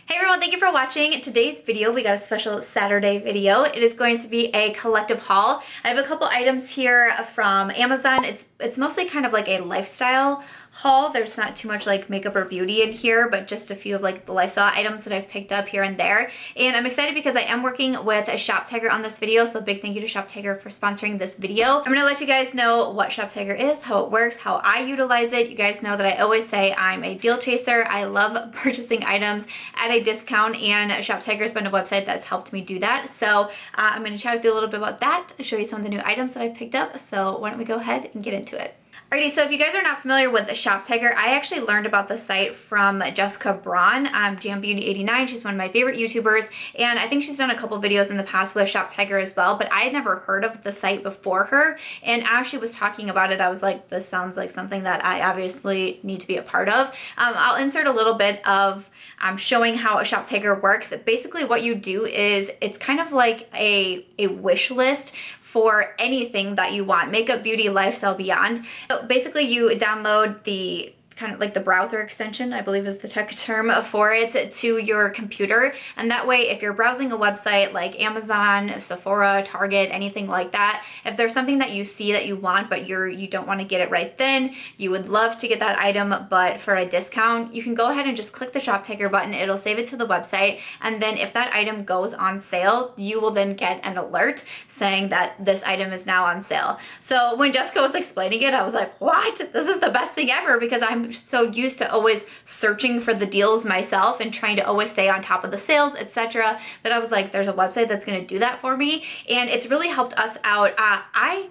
Hey everyone, thank you for watching today's video. We got a special Saturday video. It is going to be a collective haul. I have a couple items here from Amazon. It's mostly kind of like a lifestyle haul. There's not too much like makeup or beauty in here, but just a few of like the lifestyle items that I've picked up here and there. And I'm excited because I am working with a ShopTagger on this video, so big thank you to ShopTagger for sponsoring this video. I'm gonna let you guys know what ShopTagger is, how it works, how I utilize it. You guys know that I always say I'm a deal chaser. I love purchasing items at a discount, and ShopTagger's been a website that's helped me do that. So I'm gonna chat with you a little bit about that, show you some of the new items that I've picked up. So why don't we go ahead and get into it. Alrighty, so if you guys are not familiar with the ShopTagger, I actually learned about the site from Jessica Braun, Jam Beauty 89. She's one of my favorite YouTubers, and I think she's done a couple videos in the past with ShopTagger as well, but I had never heard of the site before her, and as she was talking about it, I was like, this sounds like something that I obviously need to be a part of. I'll insert a little bit of showing how a ShopTagger works. Basically what you do is, it's kind of like a wish list for anything that you want, makeup, beauty, lifestyle, beyond. So basically you download the kind of like the browser extension, I believe is the tech term for it, to your computer. And that way, if you're browsing a website like Amazon, Sephora, Target, anything like that, if there's something that you see that you want, but you don't want to get it right then, you would love to get that item, but for a discount, you can go ahead and just click the ShopTagger button. It'll save it to the website. And then if that item goes on sale, you will then get an alert saying that this item is now on sale. So when Jessica was explaining it, I was like, what? This is the best thing ever, because I'm so used to always searching for the deals myself and trying to always stay on top of the sales, etc., that I was like, there's a website that's going to do that for me, and it's really helped us out. I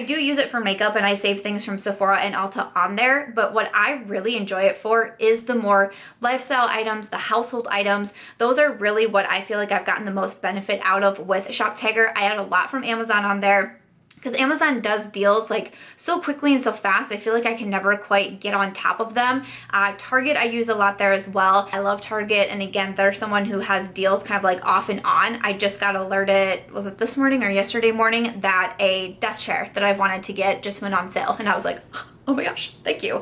do use it for makeup, and I save things from Sephora and Ulta on there, but what I really enjoy it for is the more lifestyle items, the household items. Those are really what I feel like I've gotten the most benefit out of with ShopTagger. I had a lot from Amazon on there, because Amazon does deals like so quickly and so fast. I feel like I can never quite get on top of them. Target I use a lot there as well. I love Target, and again, they're someone who has deals kind of like off and on. I just got alerted, was it this morning or yesterday morning, that a desk chair that I've wanted to get just went on sale, and I was like, oh my gosh, thank you.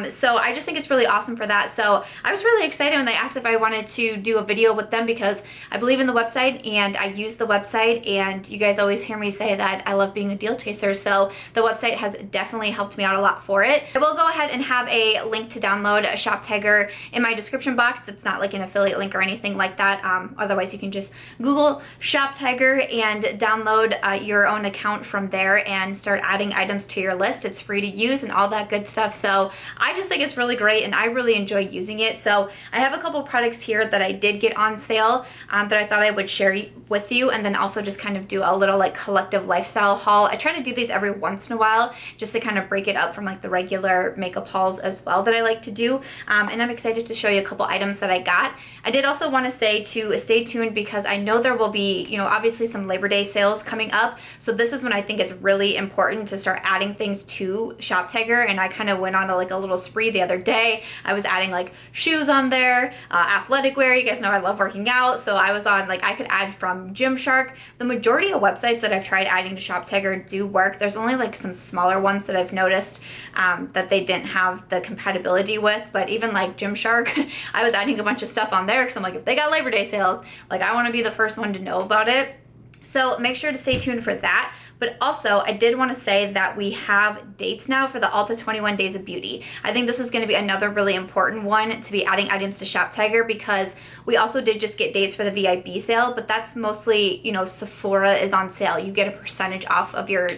So I just think it's really awesome for that. So I was really excited when they asked if I wanted to do a video with them, because I believe in the website and I use the website, and you guys always hear me say that I love being a deal chaser. So the website has definitely helped me out a lot for it. I will go ahead and have a link to download a ShopTagger in my description box. That's not like an affiliate link or anything like that. Otherwise you can just Google ShopTagger and download your own account from there and start adding items to your list. It's free to use and all that good stuff. So I just think it's really great, and I really enjoy using it. So I have a couple products here that I did get on sale that I thought I would share with you, and then also just kind of do a little like collective lifestyle haul. I try to do these every once in a while just to kind of break it up from like the regular makeup hauls as well that I like to do. And I'm excited to show you a couple items that I got. I did also want to say to stay tuned, because I know there will be, you know, obviously some Labor Day sales coming up. So this is when I think it's really important to start adding things to ShopTagger. And I kind of went on a little spree the other day. I was adding like shoes on there, athletic wear. You guys know I love working out, so I was on like, I could add from Gymshark. The majority of websites that I've tried adding to ShopTagger do work. There's only like some smaller ones that I've noticed that they didn't have the compatibility with, but even like Gymshark, I was adding a bunch of stuff on there because I'm like, if they got Labor Day sales, like I want to be the first one to know about it. So make sure to stay tuned for that. But also, I did want to say that we have dates now for the Ulta 21 Days of Beauty. I think this is going to be another really important one to be adding items to ShopTagger, because we also did just get dates for the VIP sale, but that's mostly, you know, Sephora is on sale. You get a percentage off of your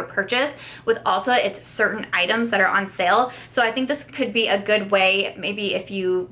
purchase. With Ulta, it's certain items that are on sale. So I think this could be a good way, maybe if you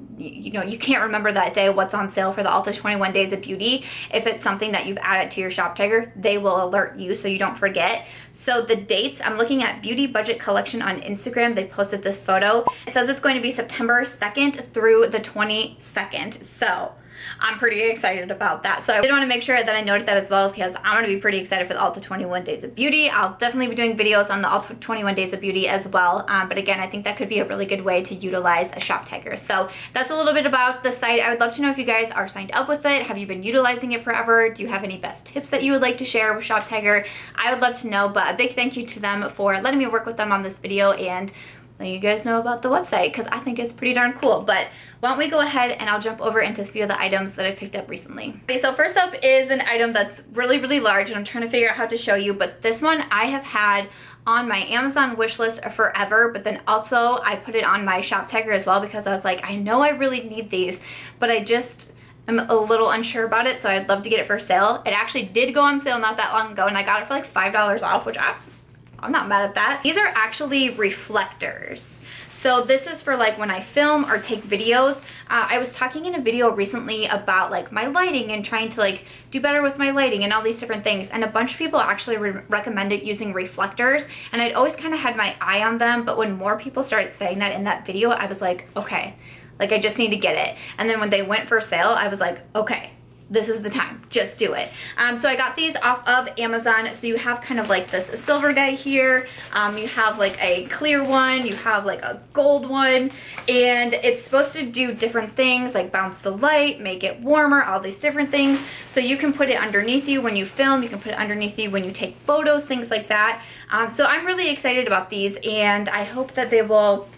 know, you can't remember that day what's on sale for the Ulta 21 Days of Beauty. If it's something that you've added to your ShopTagger, they will alert you so you don't forget. So the dates, I'm looking at Beauty Budget Collection on Instagram. They posted this photo. It says it's going to be September 2nd through the 22nd. So I'm pretty excited about that. So I did want to make sure that I noted that as well, because I'm going to be pretty excited for the Ulta 21 Days of Beauty. I'll definitely be doing videos on the Ulta 21 Days of Beauty as well. But again, I think that could be a really good way to utilize a ShopTagger. So that's a little bit about the site. I would love to know if you guys are signed up with it. Have you been utilizing it forever? Do you have any best tips that you would like to share with ShopTagger? I would love to know, but a big thank you to them for letting me work with them on this video, and let you guys know about the website because I think it's pretty darn cool. But why don't we go ahead and I'll jump over into a few of the items that I picked up recently. Okay, so first up is an item that's really, really large, and I'm trying to figure out how to show you, but this one I have had on my Amazon wish list forever, but then also I put it on my shop tagger as well because I was like, I know I really need these, but I just am a little unsure about it, so I'd love to get it for sale. It actually did go on sale not that long ago, and I got it for like $5 off, which I'm not mad at that. These are actually reflectors. So this is for like when I film or take videos. I was talking in a video recently about like my lighting and trying to like do better with my lighting and all these different things, and a bunch of people actually recommended using reflectors, and I'd always kind of had my eye on them, but when more people started saying that in that video, I was like, okay, like I just need to get it. And then when they went for sale, I was like, okay, this is the time, just do it. So I got these off of Amazon. So you have kind of like this silver guy here, you have like a clear one, you have like a gold one, and it's supposed to do different things like bounce the light, make it warmer, all these different things. So you can put it underneath you when you film, you can put it underneath you when you take photos, things like that. So I'm really excited about these, and I hope that they will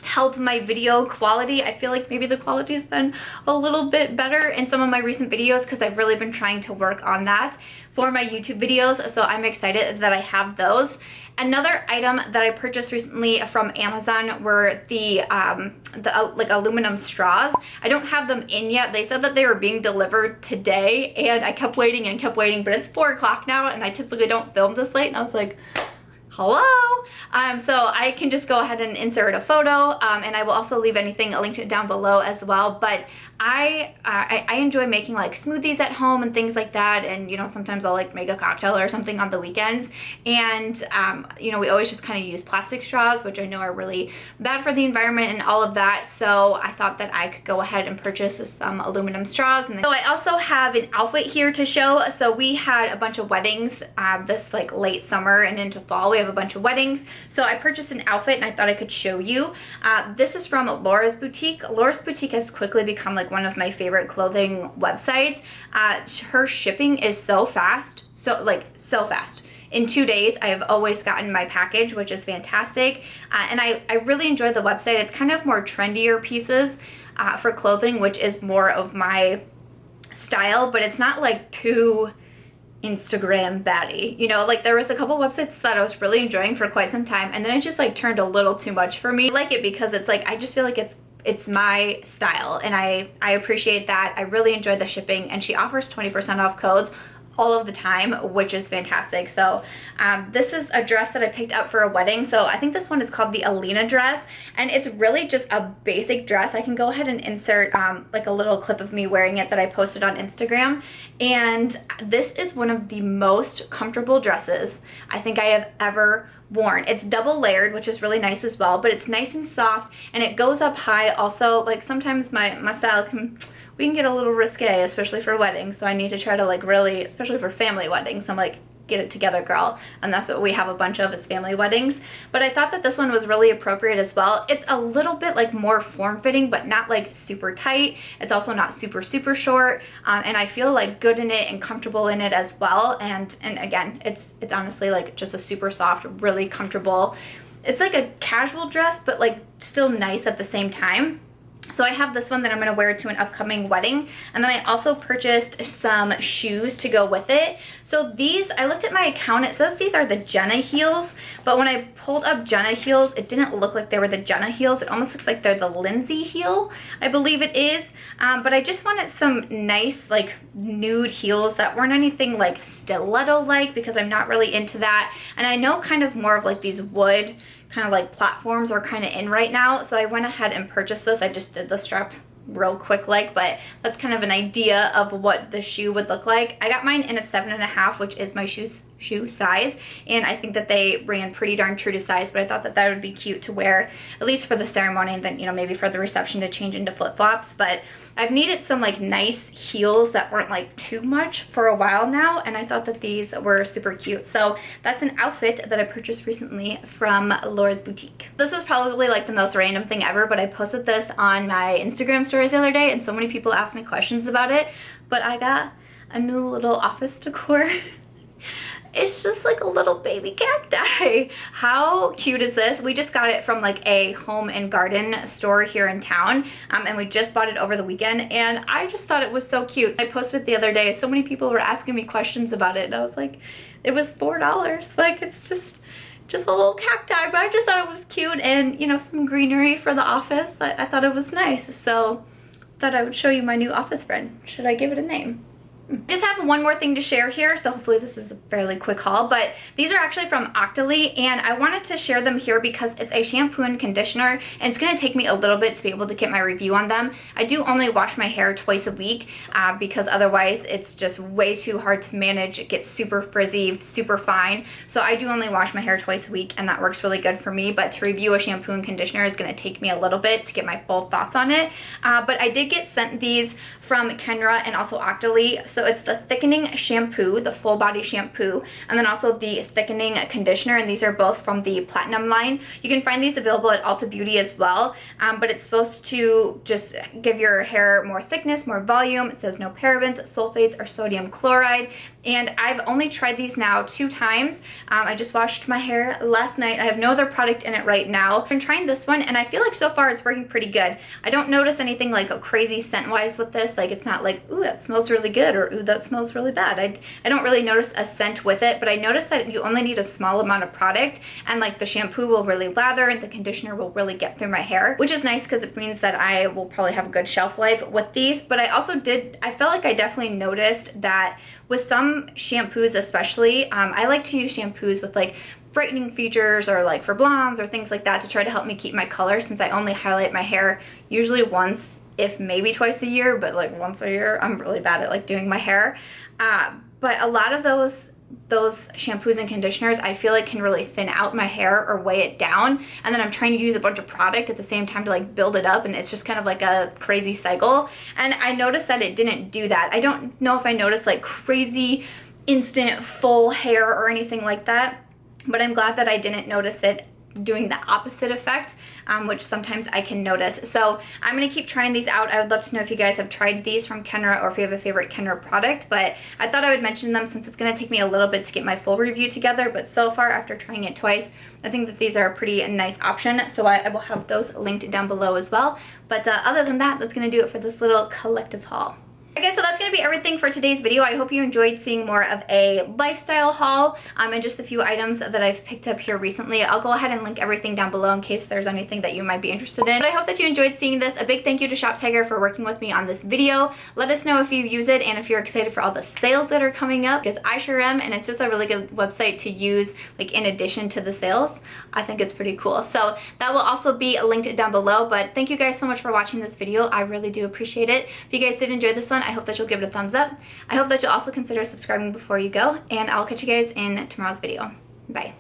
help my video quality. I feel like maybe the quality's been a little bit better in some of my recent videos because I've really been trying to work on that for my YouTube videos, so I'm excited that I have those. Another item that I purchased recently from Amazon were the like aluminum straws. I don't have them in yet. They said that they were being delivered today, and I kept waiting and kept waiting, but it's 4 o'clock now, and I typically don't film this late, and I was like, hello. So I can just go ahead and insert a photo, and I will also leave anything linked down below as well. But I enjoy making like smoothies at home and things like that, and you know, sometimes I'll like make a cocktail or something on the weekends, and you know, we always just kind of use plastic straws, which I know are really bad for the environment and all of that. So I thought that I could go ahead and purchase some aluminum straws. And so I also have an outfit here to show. So we had a bunch of weddings this like late summer and into fall. We have a bunch of weddings, so I purchased an outfit and I thought I could show you. This is from Laura's Boutique. Laura's Boutique has quickly become like one of my favorite clothing websites. Her shipping is so fast, so fast. In 2 days, I have always gotten my package, which is fantastic. And I really enjoy the website. It's kind of more trendier pieces for clothing, which is more of my style, but it's not like too Instagram baddie, you know, like there was a couple websites that I was really enjoying for quite some time, and then it just like turned a little too much for me. I like it because it's like I just feel like it's my style, and I appreciate that. I really enjoy the shipping, and she offers 20% off codes all of the time, which is fantastic. So this is a dress that I picked up for a wedding. So I think this one is called the Alina dress, and it's really just a basic dress. I can go ahead and insert like a little clip of me wearing it that I posted on Instagram, and this is one of the most comfortable dresses I think I have ever worn. It's double layered, which is really nice as well, but it's nice and soft, and it goes up high also. Like sometimes my style we can get a little risque, especially for weddings, so I need to try to like really, especially for family weddings, I'm like, get it together, girl. And that's what we have a bunch of, is family weddings. But I thought that this one was really appropriate as well. It's a little bit like more form-fitting, but not like super tight. It's also not super short, and I feel like good in it and comfortable in it as well. And again, it's honestly like just a super soft, really comfortable. It's like a casual dress, but like still nice at the same time. So I have this one that I'm going to wear to an upcoming wedding, and then I also purchased some shoes to go with it. So these, I looked at my account, it says these are the Jenna Heels, but when I pulled up Jenna Heels, it didn't look like they were the Jenna Heels. It almost looks like they're the Lindsey heel, I believe it is. But I just wanted some nice like nude heels that weren't anything like stiletto-like, because I'm not really into that. And I know kind of more of like these wood kind of like platforms are kind of in right now, so I went ahead and purchased this. I just did the strap real quick like, but that's kind of an idea of what the shoe would look like. I got mine in a 7.5, which is my shoe size, and I think that they ran pretty darn true to size, but I thought that that would be cute to wear at least for the ceremony, and then, you know, maybe for the reception to change into flip-flops. But I've needed some like nice heels that weren't like too much for a while now, and I thought that these were super cute. So that's an outfit that I purchased recently from Laura's Boutique. This is probably like the most random thing ever, but I posted this on my Instagram stories the other day, and so many people asked me questions about it. But I got a new little office decor it's just like a little baby cacti. How cute is this? We just got it from like a home and garden store here in town, and we just bought it over the weekend, and I just thought it was so cute. I posted it the other day. So many people were asking me questions about it, and I was like, it was $4. Like, it's just a little cacti, but I just thought it was cute, and you know, some greenery for the office. I thought it was nice, so thought I would show you my new office friend. Should I give it a name? Just have one more thing to share here, so hopefully this is a fairly quick haul, but these are actually from Octoly, and I wanted to share them here because it's a shampoo and conditioner, and it's going to take me a little bit to be able to get my review on them. I do only wash my hair twice a week because otherwise it's just way too hard to manage. It gets super frizzy, super fine, so I do only wash my hair twice a week, and that works really good for me. But to review a shampoo and conditioner is going to take me a little bit to get my full thoughts on it, but I did get sent these from Kenra and also Octoly. So it's the Thickening Shampoo, the full body shampoo, and then also the Thickening Conditioner, and these are both from the Platinum line. You can find these available at Ulta Beauty as well, but it's supposed to just give your hair more thickness, more volume. It says no parabens, sulfates, or sodium chloride, and I've only tried these now 2 times. I just washed my hair last night. I have no other product in it right now. I've been trying this one, and I feel like so far it's working pretty good. I don't notice anything like a crazy scent-wise with this. Like, it's not like, ooh, that smells really good, or ooh, that smells really bad. I don't really notice a scent with it, but I noticed that you only need a small amount of product, and like the shampoo will really lather and the conditioner will really get through my hair, which is nice because it means that I will probably have a good shelf life with these. But I also I felt like I definitely noticed that with some shampoos especially, I like to use shampoos with like brightening features or like for blondes or things like that to try to help me keep my color, since I only highlight my hair usually once, if maybe twice a year, but like once a year. I'm really bad at like doing my hair. But a lot of those shampoos and conditioners I feel like can really thin out my hair or weigh it down, and then I'm trying to use a bunch of product at the same time to like build it up, and it's just kind of like a crazy cycle. And I noticed that it didn't do that. I don't know if I noticed like crazy instant full hair or anything like that, but I'm glad that I didn't notice it doing the opposite effect, which sometimes I can notice. So I'm going to keep trying these out. I would love to know if you guys have tried these from Kenra, or if you have a favorite Kenra product, but I thought I would mention them since it's going to take me a little bit to get my full review together. But so far, after trying it twice, I think that these are a pretty nice option, so I will have those linked down below as well. But other than that, that's going to do it for this little collective haul. Okay, so that's going to be everything for today's video. I hope you enjoyed seeing more of a lifestyle haul and just a few items that I've picked up here recently. I'll go ahead and link everything down below in case there's anything that you might be interested in. But I hope that you enjoyed seeing this. A big thank you to Shop Tiger for working with me on this video. Let us know if you use it and if you're excited for all the sales that are coming up, because I sure am, and it's just a really good website to use like in addition to the sales. I think it's pretty cool. So that will also be linked down below. But thank you guys so much for watching this video. I really do appreciate it. If you guys did enjoy this one, I hope that you'll give it a thumbs up. I hope that you'll also consider subscribing before you go, and I'll catch you guys in tomorrow's video. Bye.